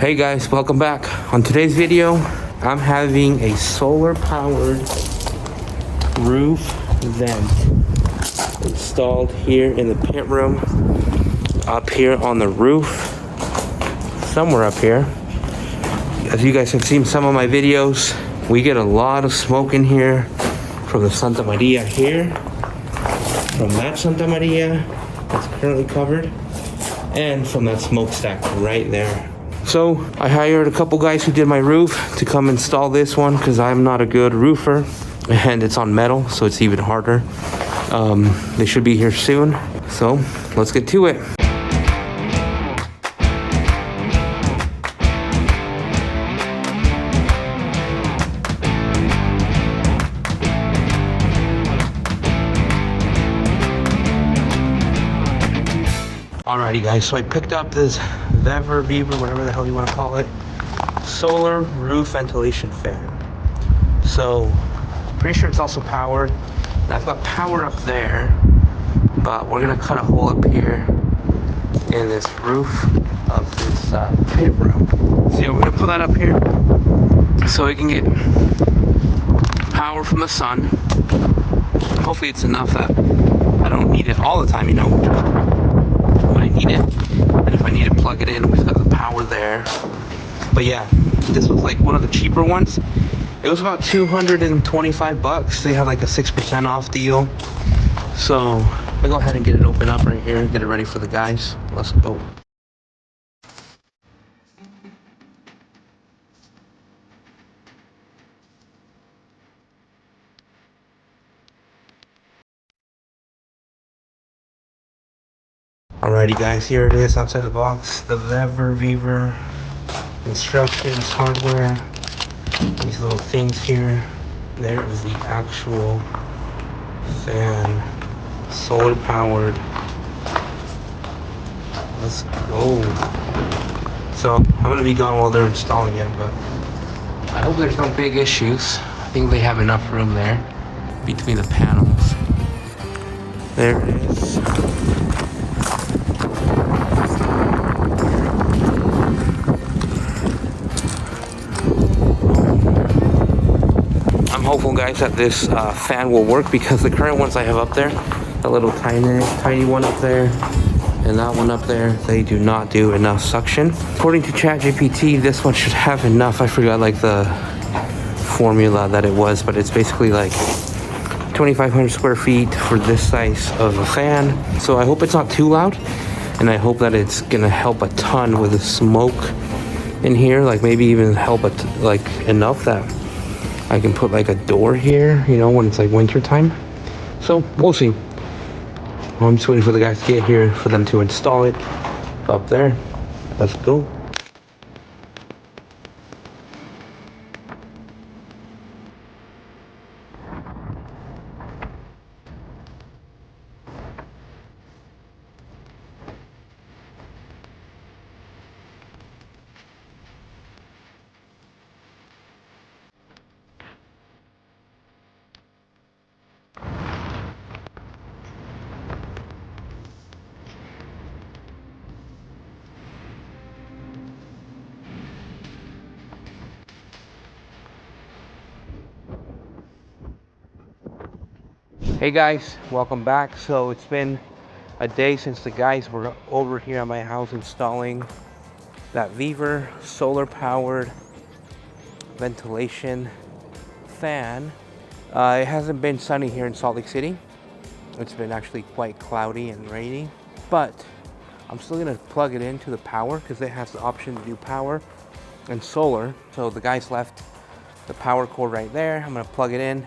Hey guys, welcome back. On today's video, I'm having a solar powered roof vent installed here in the pit room, up here on the roof, somewhere up here. As you guys have seen some of my videos, we get a lot of smoke in here from the Santa Maria here, from that Santa Maria that's currently covered, and from that smokestack right there. So I hired a couple guys who did my roof to come install this one because I'm not a good roofer, and it's on metal, so it's even harder. They should be here soon, so let's get to it. Alrighty guys, so I picked up this Vever, whatever the hell you want to call it, solar roof ventilation fan. So, pretty sure it's also powered. And I've got power up there, but we're gonna cut a hole up here in this roof of this pit room. So we're gonna put that up here so we can get power from the sun. Hopefully it's enough that I don't need it all the time, you know, when I need it. And if I need to plug it in, we've got the power there. But yeah, this was like one of the cheaper ones. It was about 225 bucks. They had like a 6% off deal. So I'll go ahead and get it open up right here, get it ready for the guys. Let's go. Alrighty guys, here it is outside the box. The Vever instructions, hardware, these little things here. There is the actual fan, solar powered. Let's go. So I'm gonna be gone while they're installing it, but I hope there's no big issues. I think they have enough room there between the panels. There it is. I'm hopeful guys that this fan will work because the current ones I have up there, the little tiny one up there and that one up there, they do not do enough suction. According to ChatGPT, this one should have enough. I forgot like the formula that it was, but it's basically like 2,500 square feet for this size of a fan. So I hope it's not too loud, and I hope that it's gonna help a ton with the smoke in here, like maybe even help it like enough that I can put like a door here, you know, when it's like winter time. So we'll see. I'm just waiting for the guys to get here for them to install it up there. Let's go. Hey guys, welcome back. So it's been a day since the guys were over here at my house installing that Vever solar powered ventilation fan. It hasn't been sunny here in Salt Lake City. It's been actually quite cloudy and rainy, but I'm still gonna plug it into the power because it has the option to do power and solar. So the guys left the power cord right there. I'm gonna plug it in,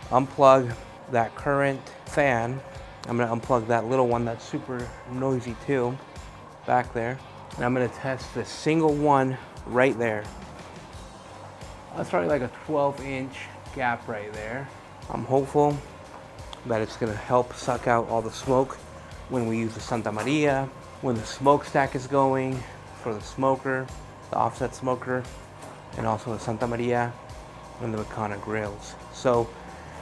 unplug that current fan. I'm gonna unplug that little one that's super noisy too, back there. And I'm gonna test the single one right there. That's probably like a 12-inch gap right there. I'm hopeful that it's gonna help suck out all the smoke when we use the Santa Maria, when the smokestack is going for the smoker, the offset smoker, and also the Santa Maria and the Bacana grills. So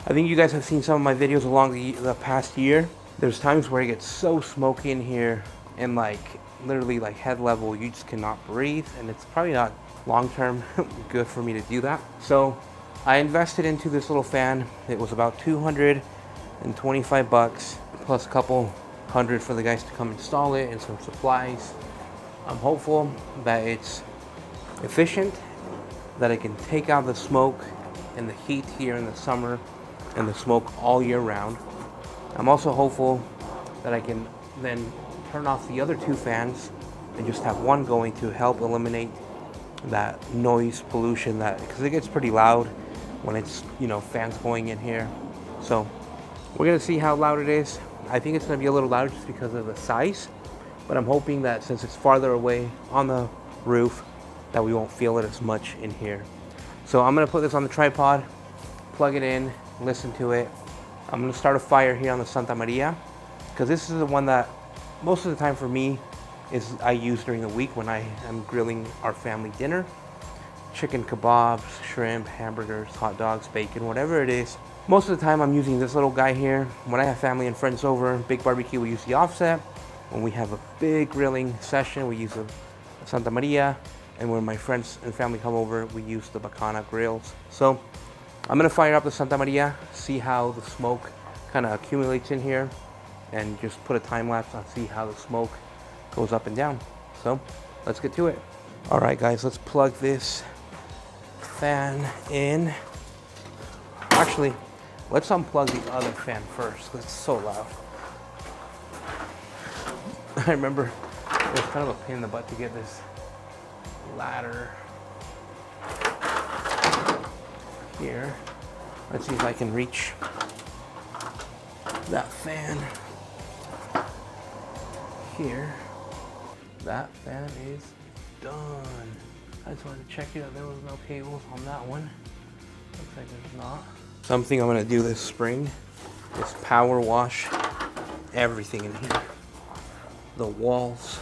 I think you guys have seen some of my videos along the past year. There's times where it gets so smoky in here, and like literally like head level. You just cannot breathe, and it's probably not long-term good for me to do that. So I invested into this little fan. It was about 225 bucks plus a couple hundred for the guys to come install it and some supplies. I'm hopeful that it's efficient, that it can take out the smoke and the heat here in the summer and the smoke all year round. I'm also hopeful that I can then turn off the other two fans and just have one going to help eliminate that noise pollution, that because it gets pretty loud when it's, you know, fans going in here. So we're gonna see how loud it is. I think it's gonna be a little loud just because of the size, but I'm hoping that since it's farther away on the roof that we won't feel it as much in here. So I'm gonna put this on the tripod, plug it in, listen to it. I'm gonna start a fire here on the Santa Maria, because this is the one that most of the time for me is I use during the week when I am grilling our family dinner. Chicken kebabs, shrimp, hamburgers, hot dogs, bacon, whatever it is. Most of the time I'm using this little guy here. When I have family and friends over, big barbecue, we use the offset. When we have a big grilling session, we use the Santa Maria. And when my friends and family come over, we use the Bacana grills. So I'm gonna fire up the Santa Maria, see how the smoke kind of accumulates in here, and just put a time lapse on see how the smoke goes up and down. So let's get to it. All right guys, let's plug this fan in. Actually, let's unplug the other fan first, because it's so loud. I remember it was kind of a pain in the butt to get this ladder here. Let's see if I can reach that fan here. That fan is done. I just wanted to check it out. There was no cables on that one. Looks like there's not. Something I'm gonna do this spring is power wash everything in here. The walls,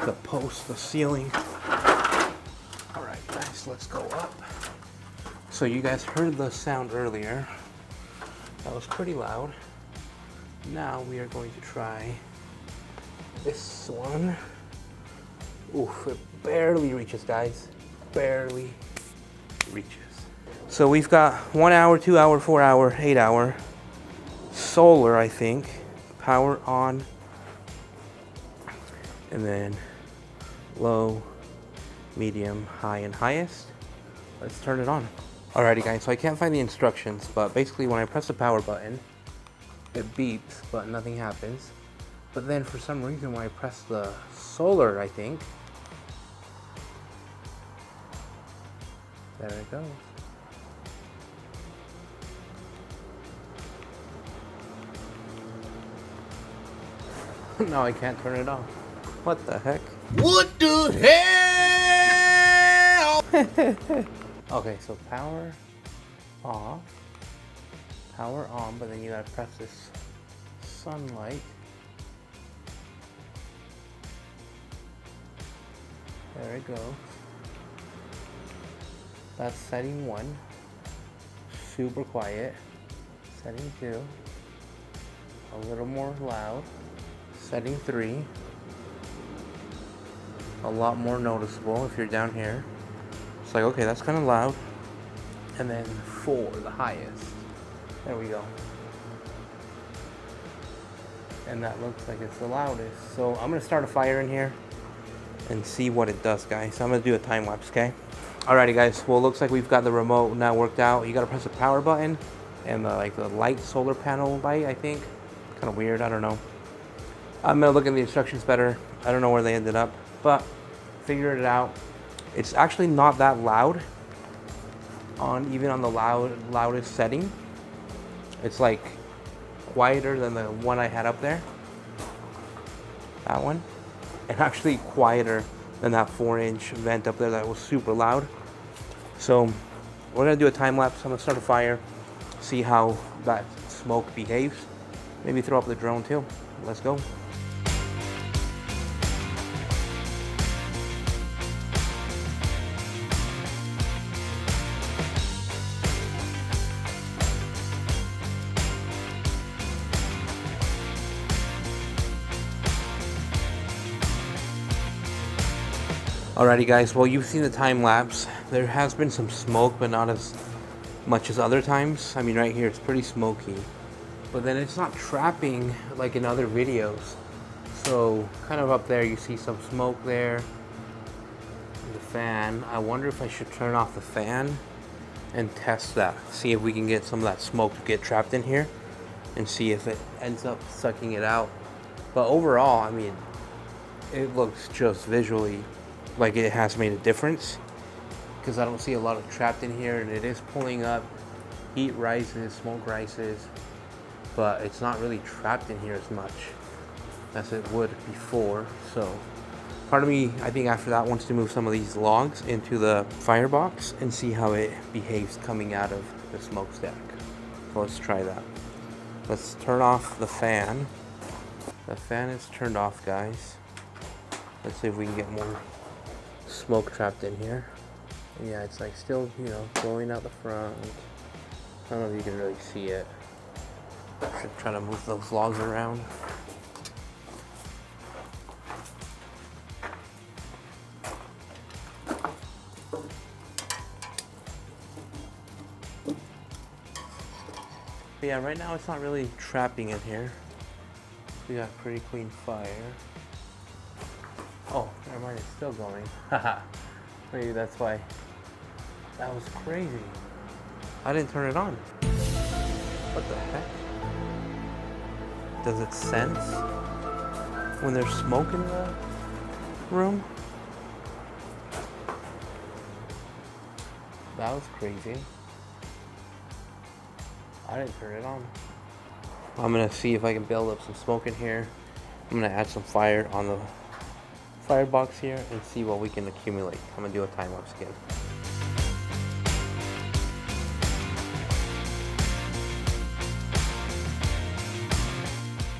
the posts, the ceiling. All right, guys, let's go up. So you guys heard the sound earlier. That was pretty loud. Now we are going to try this one. Oof, it barely reaches, guys. Barely reaches. So we've got 1 hour, 2 hour, 4 hour, 8 hour. Solar, I think. Power on. And then low, medium, high, and highest. Let's turn it on. Alrighty guys, so I can't find the instructions, but basically when I press the power button, it beeps, but nothing happens. But then for some reason when I press the solar, I think, there it goes. Now I can't turn it off. What the heck? What the hell? Okay, so power off, power on, but then you gotta press this sunlight. There it goes. That's setting 1. Super quiet. Setting 2. A little more loud. Setting 3. A lot more noticeable if you're down here. It's like, okay, that's kind of loud. And then 4, the highest. There we go. And that looks like it's the loudest. So I'm gonna start a fire in here and see what it does, guys. So I'm gonna do a time lapse, okay? Alrighty guys, well, it looks like we've got the remote now worked out. You gotta press the power button and the light solar panel light, I think. Kind of weird, I don't know. I'm gonna look at the instructions better. I don't know where they ended up, but figured it out. It's actually not that loud even on the loudest setting. It's like quieter than the one I had up there. That one. And actually quieter than that 4-inch vent up there that was super loud. So we're gonna do a time lapse. I'm gonna start a fire, see how that smoke behaves. Maybe throw up the drone too. Let's go. Alrighty guys, well you've seen the time lapse. There has been some smoke, but not as much as other times. I mean right here it's pretty smoky. But then it's not trapping like in other videos. So kind of up there you see some smoke there. The fan. I wonder if I should turn off the fan and test that. See if we can get some of that smoke to get trapped in here and see if it ends up sucking it out. But overall, I mean, it looks just visually like it has made a difference, because I don't see a lot of trapped in here, and it is pulling up. Heat rises, smoke rises, but it's not really trapped in here as much as it would before. So part of me, I think after that, wants to move some of these logs into the firebox and see how it behaves coming out of the smokestack. So let's try that. Let's turn off the fan. The fan is turned off, guys. Let's see if we can get more smoke trapped in here. And yeah, it's like still, you know, blowing out the front. I don't know if you can really see it. Should try to move those logs around. But yeah, right now it's not really trapping in here. We got pretty clean fire. Oh, never mind, it's still going. Haha. Maybe that's why. That was crazy. I didn't turn it on. What the heck? Does it sense when there's smoke in the room? That was crazy. I didn't turn it on. I'm gonna see if I can build up some smoke in here. I'm gonna add some fire on the firebox here and see what we can accumulate. I'm gonna do a time lapse again.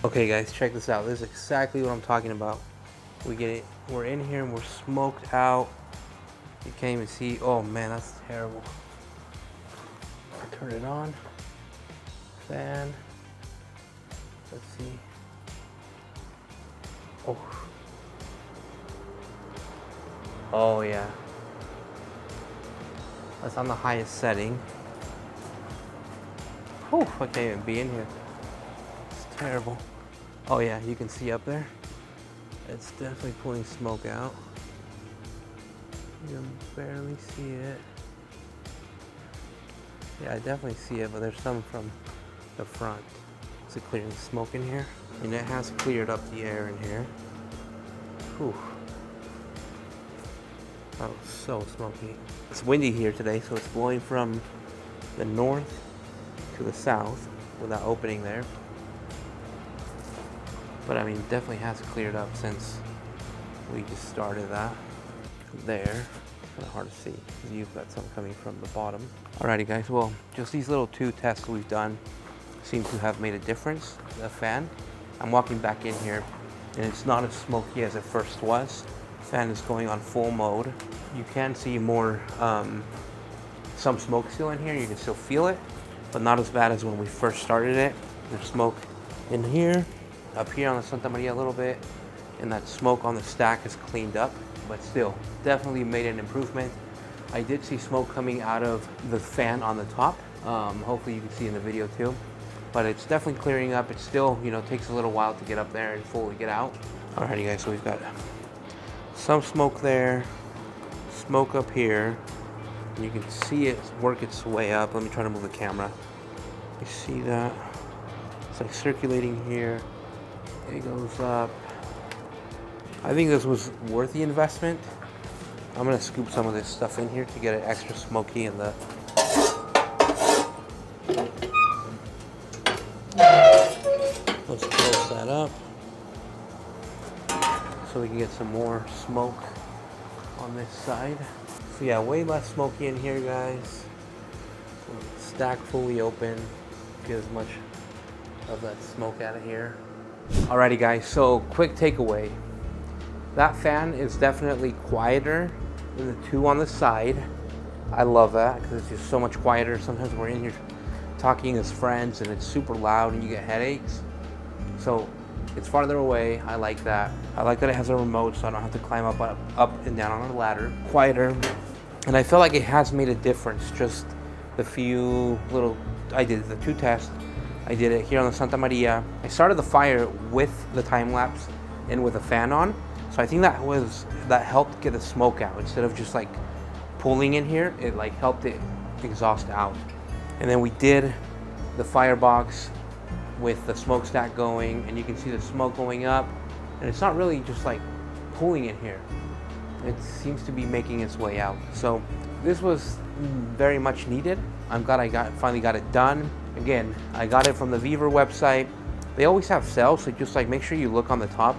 Okay guys, check this out. This is exactly what I'm talking about. We're in here and we're smoked out. You can't even see. Oh man, that's terrible. I turn it on. Fan. Let's see. Oh. Oh yeah. That's on the highest setting. Whew, I can't even be in here. It's terrible. Oh yeah, you can see up there. It's definitely pulling smoke out. You can barely see it. Yeah, I definitely see it, but there's some from the front. Is it clearing the smoke in here? And it has cleared up the air in here. Whew. That was so smoky. It's windy here today, so it's blowing from the north to the south with that opening there. But I mean, it definitely has cleared up since we just started that. There, it's kind of hard to see because you've got some coming from the bottom. Alrighty guys, well, just these little 2 tests we've done seem to have made a difference. The fan, I'm walking back in here and it's not as smoky as it first was. Fan is going on full mode. You can see more, some smoke still in here. You can still feel it, but not as bad as when we first started it. There's smoke in here, up here on the Santa Maria a little bit, and that smoke on the stack is cleaned up, but still, definitely made an improvement. I did see smoke coming out of the fan on the top. Hopefully you can see in the video too, but it's definitely clearing up. It still, you know, takes a little while to get up there and fully get out. Alrighty guys, so we've got some smoke there, smoke up here. You can see it work its way up. Let me try to move the camera. You see that? It's like circulating here. It goes up. I think this was worth the investment. I'm gonna scoop some of this stuff in here to get it extra smoky in the... Let's close that up so we can get some more smoke on this side. So yeah, way less smoky in here, guys. Stack fully open. Get as much of that smoke out of here. Alrighty guys, so quick takeaway. That fan is definitely quieter than the 2 on the side. I love that because it's just so much quieter. Sometimes we're in here talking as friends and it's super loud and you get headaches. So It's farther away. I like that. I like that it has a remote, so I don't have to climb up and down on a ladder. Quieter. And I feel like it has made a difference. Just the few little, I did the 2 tests. I did it here on the Santa Maria. I started the fire with the time lapse and with a fan on. So I think that helped get the smoke out. Instead of just like pulling in here, it like helped it exhaust out. And then we did the firebox with the smokestack going, and you can see the smoke going up. And it's not really just like pulling in here. It seems to be making its way out. So this was very much needed. I'm glad I finally got it done. Again, I got it from the Viver website. They always have sales, so just like make sure you look on the top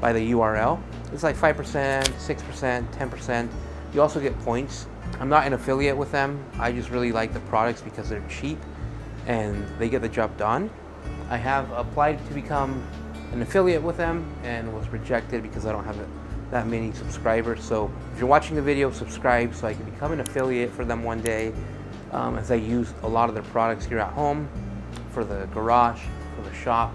by the URL. It's like 5%, 6%, 10%. You also get points. I'm not an affiliate with them. I just really like the products because they're cheap and they get the job done. I have applied to become an affiliate with them and was rejected because I don't have that many subscribers. So if you're watching the video, subscribe so I can become an affiliate for them one day, as I use a lot of their products here at home, for the garage, for the shop.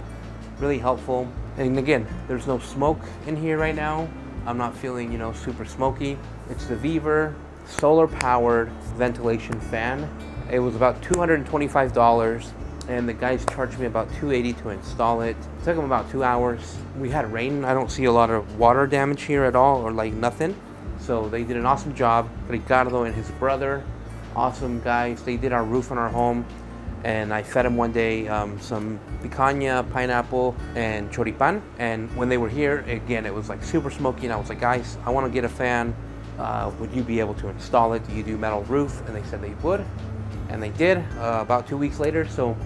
Really helpful. And again, there's no smoke in here right now. I'm not feeling, super smoky. It's the Viver solar powered ventilation fan. It was about $225 and the guys charged me about $280 to install it. It took them about 2 hours. We had rain. I don't see a lot of water damage here at all, or like nothing. So they did an awesome job. Ricardo and his brother, awesome guys. They did our roof on our home, and I fed them one day some picanha, pineapple, and choripan. And when they were here, again, it was like super smoky, and I was like, guys, I want to get a fan. Would you be able to install it? Do you do metal roof? And they said they would, and they did about 2 weeks later. So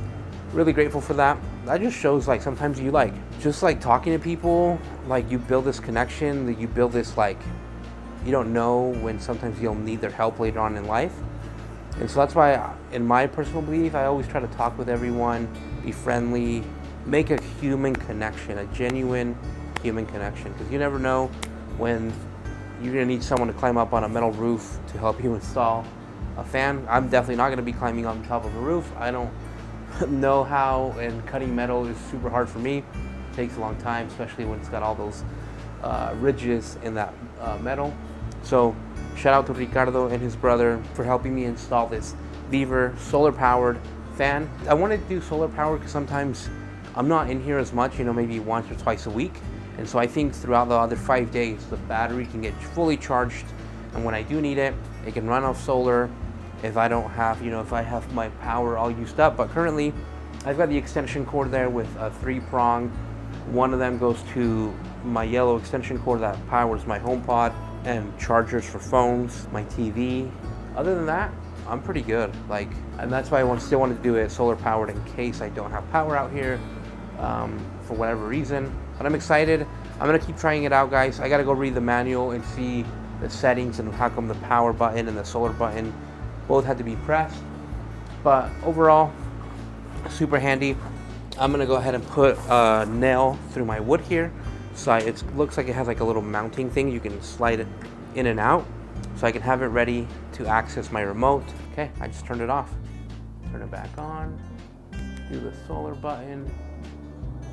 really grateful for that. That just shows like sometimes you like just like talking to people, like you build this connection, that you build this like, you don't know when sometimes you'll need their help later on in life. And so that's why, in my personal belief, I always try to talk with everyone, be friendly, make a human connection, a genuine human connection, because you never know when you're gonna need someone to climb up on a metal roof to help you install a fan. I'm definitely not gonna be climbing on top of a roof. I don't know how, and cutting metal is super hard for me. It takes a long time, especially when it's got all those ridges in that metal. So shout out to Ricardo and his brother for helping me install this Viver solar powered fan. I wanted to do solar powered because sometimes I'm not in here as much, maybe once or twice a week. And so I think throughout the other 5 days, the battery can get fully charged. And when I do need it, it can run off solar if I don't have, if I have my power all used up. But currently, I've got the extension cord there with a 3-prong. One of them goes to my yellow extension cord that powers my HomePod and chargers for phones, my TV. Other than that, I'm pretty good. And that's why I still want to do it solar powered in case I don't have power out here for whatever reason. But I'm excited. I'm gonna keep trying it out, guys. I gotta go read the manual and see the settings and how come the power button and the solar button both had to be pressed. But overall, super handy. I'm gonna go ahead and put a nail through my wood here. So it looks like it has like a little mounting thing. You can slide it in and out. So I can have it ready to access my remote. Okay, I just turned it off. Turn it back on. Do the solar button.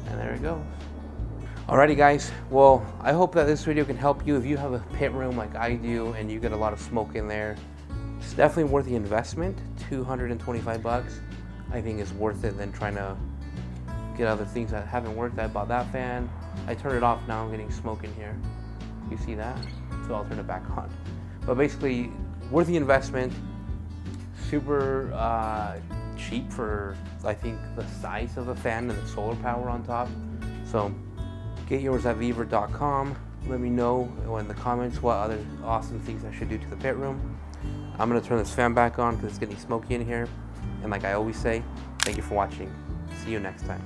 And there it goes. Alrighty guys, well, I hope that this video can help you if you have a pit room like I do and you get a lot of smoke in there. It's definitely worth the investment. $225 I think is worth it than trying to get other things that haven't worked. I bought that fan. I turned it off, now I'm getting smoke in here. You see that? So I'll turn it back on. But basically, worth the investment. Super cheap for, I think, the size of the fan and the solar power on top. So get yours at viver.com. Let me know in the comments what other awesome things I should do to the pit room. I'm gonna turn this fan back on because it's getting smoky in here. And like I always say, thank you for watching. See you next time.